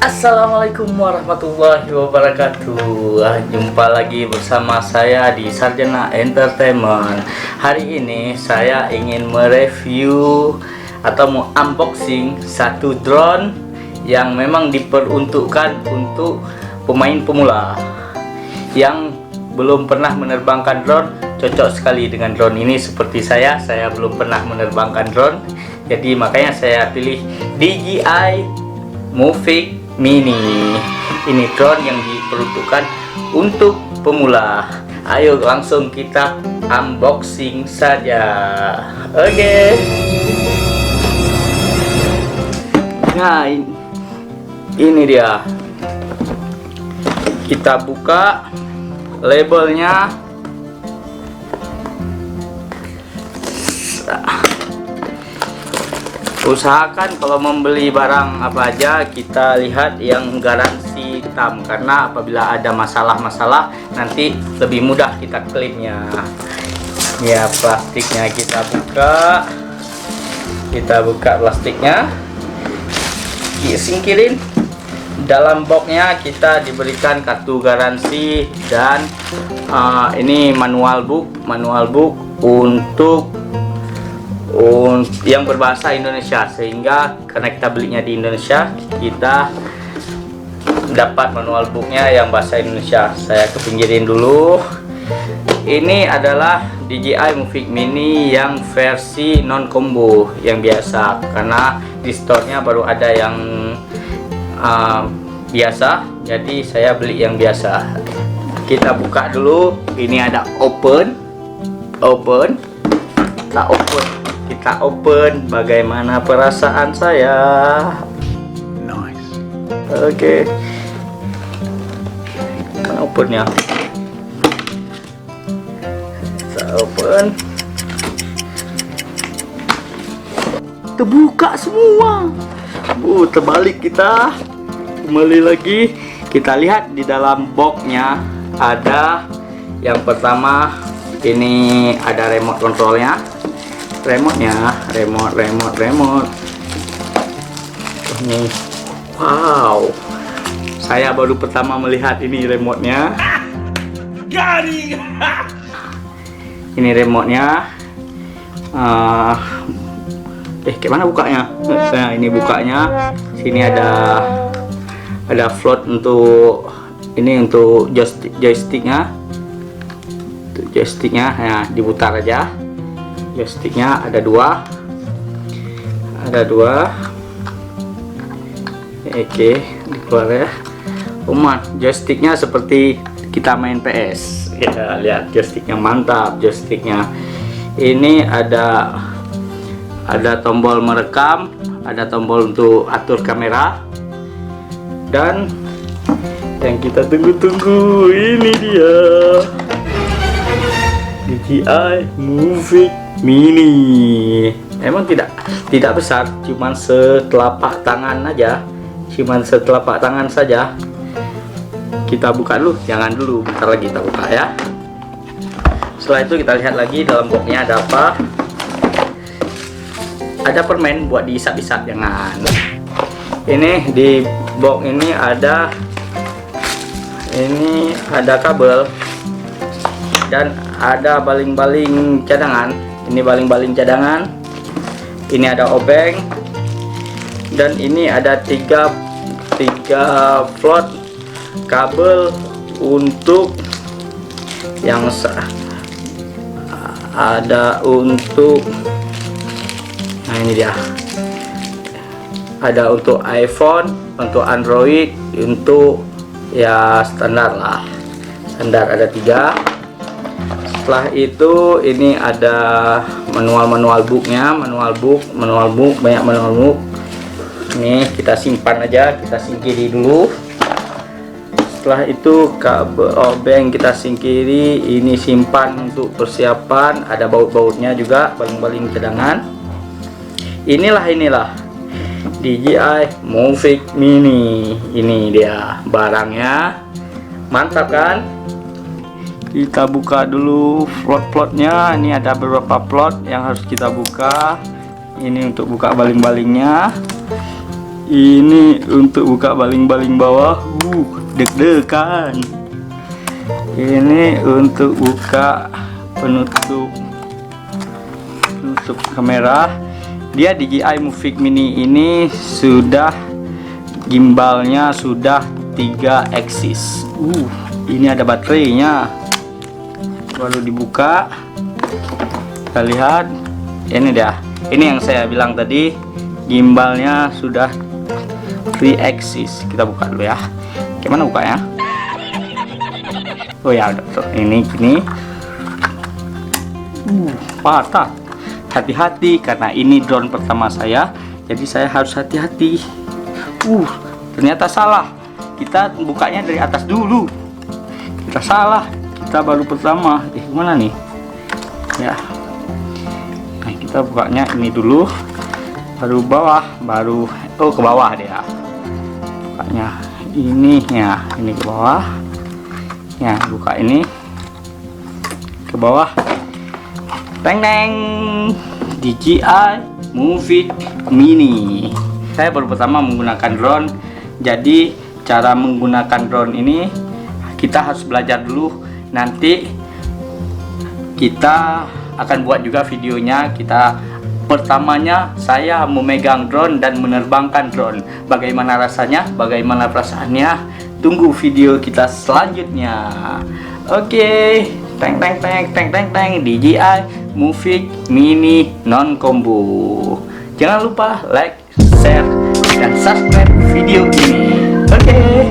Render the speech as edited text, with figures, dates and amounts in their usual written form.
Assalamualaikum warahmatullahi wabarakatuh. Jumpa lagi bersama saya di Sarjana Entertainment. Hari ini saya ingin mereview atau mau unboxing satu drone yang memang diperuntukkan untuk pemain pemula yang belum pernah menerbangkan drone. Cocok sekali dengan drone ini. Seperti saya belum pernah menerbangkan drone, jadi makanya saya pilih DJI Mavic Mini. Ini drone yang diperuntukkan untuk pemula. Ayo langsung kita unboxing saja. Oke. Nah, ini dia. Kita buka labelnya. Usahakan kalau membeli barang apa aja kita lihat yang garansi hitam, karena apabila ada masalah-masalah nanti lebih mudah kita klaimnya. Ya, plastiknya kita buka plastiknya, singkirin. Dalam boxnya kita diberikan kartu garansi dan ini manual book untuk yang berbahasa Indonesia, sehingga karena kita belinya di Indonesia kita dapat manual booknya yang bahasa Indonesia. Saya kepinggirin dulu. Ini adalah DJI Mavic Mini yang versi non combo yang biasa, karena di store-nya baru ada yang biasa, jadi saya beli yang biasa. Kita buka dulu. Ini ada kita open bagaimana perasaan saya. Nice. Oke. Kita opennya. Kita open. Terbuka semua. Terbalik kita. Kembali lagi. Kita lihat di dalam boxnya ada yang pertama, ini ada remote controlnya. Remote. Ini, wow, saya baru pertama melihat ini remote-nya. Ini remote-nya. Gimana bukanya? Nah, ini bukanya. Sini ada float untuk ini, untuk joysticknya. Nah, diputar aja. Joysticknya ada dua. Oke, dikeluar ya. Joysticknya seperti kita main PS ya. Lihat, joysticknya mantap. Joysticknya ini ada tombol merekam, ada tombol untuk atur kamera, dan yang kita tunggu-tunggu ini dia, DJI Mavic Mini. Emang tidak besar, cuman setelapak tangan aja, saja. Kita buka dulu, jangan dulu, bentar lagi kita buka ya. Setelah itu kita lihat lagi dalam boxnya ada apa. Ada permen buat diisap-isap, jangan. Ini di box ini ada kabel dan ada baling-baling cadangan. Ini baling-baling cadangan. Ini ada obeng, dan ini ada tiga plot kabel untuk yang ada untuk, nah ini dia, ada untuk iPhone, untuk Android, untuk ya standar lah, ada 3. Setelah itu ini ada manual booknya, banyak manual book. Ini kita simpan aja, kita singkiri dulu. Setelah itu kabel obeng kita singkiri, ini simpan untuk persiapan. Ada baut-bautnya juga, baling-baling cadangan. Inilah DJI Mavic Mini. Ini dia barangnya, mantap kan? Kita buka dulu plot-plotnya. Ini ada beberapa plot yang harus kita buka. Ini untuk buka baling-balingnya. Ini untuk buka baling-baling bawah. Deg-degan. Ini untuk buka penutup kamera. Dia DJI Mavic Mini ini sudah gimbalnya sudah 3 axis. Ini ada baterainya. Baru dibuka, kita lihat. Ini dia. Ini yang saya bilang tadi, gimbalnya sudah 3 axis. Kita buka dulu ya. Gimana bukanya? Oh ya, ini patah. Hati-hati karena ini drone pertama saya, jadi saya harus hati-hati. Ternyata salah. Kita bukanya dari atas dulu. Kita salah. Kita baru pertama. Gimana nih? Ya. Nah, kita bukanya ini dulu. Baru bawah, baru ke bawah dia. Bukanya ini ya, ini ke bawah. Ya, buka ini ke bawah. Teng teng, DJI Mavic Mini. Saya baru pertama menggunakan drone, jadi cara menggunakan drone ini kita harus belajar dulu. Nanti kita akan buat juga videonya. Kita pertamanya saya memegang drone dan menerbangkan drone. Bagaimana rasanya? Bagaimana perasaannya? Tunggu video kita selanjutnya. Oke. Teng teng teng teng teng teng, DJI Mavic Mini non combo. Jangan lupa like, share, dan subscribe video ini. Oke.